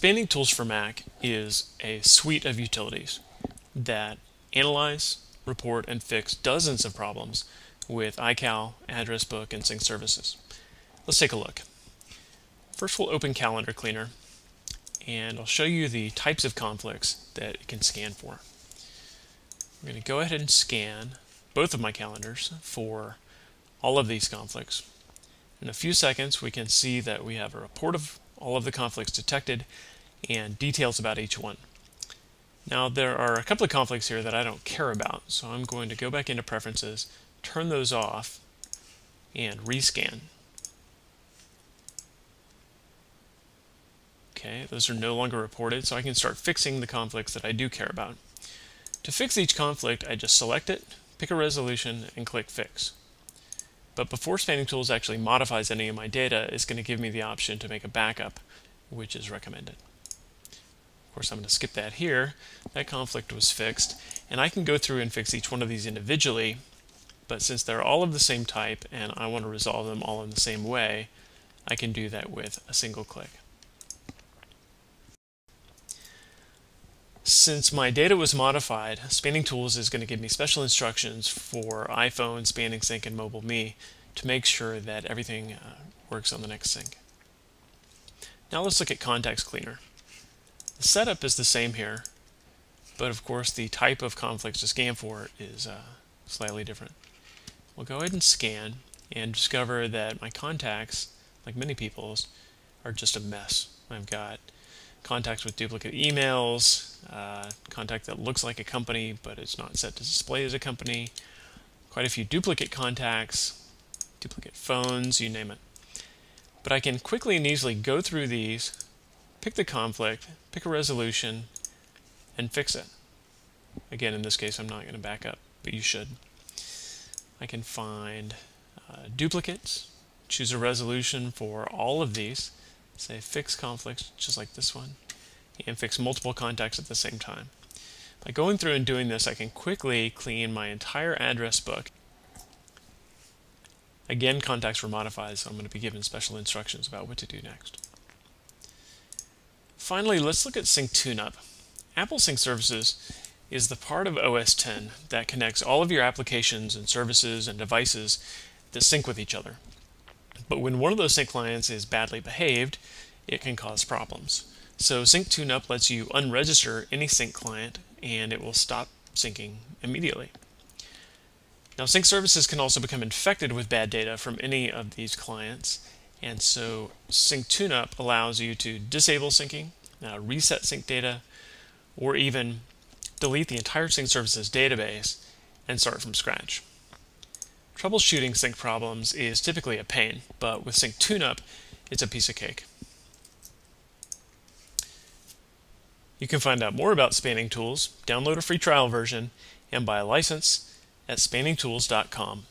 Spanning Tools for Mac is a suite of utilities that analyze, report, and fix dozens of problems with iCal, address book, and sync services. Let's take a look. First, we'll open Calendar Cleaner, and I'll show you the types of conflicts that it can scan for. I'm going to go ahead and scan both of my calendars for all of these conflicts. In a few seconds, we can see that we have a report of all of the conflicts detected and details about each one. Now, there are a couple of conflicts here that I don't care about, so I'm going to go back into Preferences, turn those off, and rescan. Okay, those are no longer reported, so I can start fixing the conflicts that I do care about. To fix each conflict, I just select it, pick a resolution, and click Fix. But before Spanning Tools actually modifies any of my data, it's going to give me the option to make a backup, which is recommended. Of course, I'm going to skip that here. That conflict was fixed, and I can go through and fix each one of these individually, but since they're all of the same type and I want to resolve them all in the same way, I can do that with a single click. Since my data was modified, Spanning Tools is going to give me special instructions for iPhone, Spanning Sync, and Mobile Me to make sure that everything works on the next sync. Now let's look at Contacts Cleaner. The setup is the same here, but of course the type of conflicts to scan for is slightly different. We'll go ahead and scan and discover that my contacts, like many people's, are just a mess. I've got contacts with duplicate emails, contact that looks like a company but it's not set to display as a company, quite a few duplicate contacts, duplicate phones, you name it. But I can quickly and easily go through these, pick the conflict, pick a resolution, and fix it. Again, in this case, I'm not going to back up, but you should. I can find duplicates, choose a resolution for all of these, say fix conflicts, just like this one, and fix multiple contacts at the same time. By going through and doing this, I can quickly clean my entire address book. Again, contacts were modified, so I'm going to be given special instructions about what to do next. Finally, let's look at Sync TuneUp. Apple Sync Services is the part of OS X that connects all of your applications and services and devices that sync with each other. But when one of those sync clients is badly behaved, it can cause problems. So Sync TuneUp lets you unregister any sync client and it will stop syncing immediately. Now, sync services can also become infected with bad data from any of these clients, and so Sync TuneUp allows you to disable syncing, reset sync data, or even delete the entire sync services database and start from scratch. Troubleshooting sync problems is typically a pain, but with Sync TuneUp, it's a piece of cake. You can find out more about Spanning Tools, download a free trial version, and buy a license at spanningtools.com.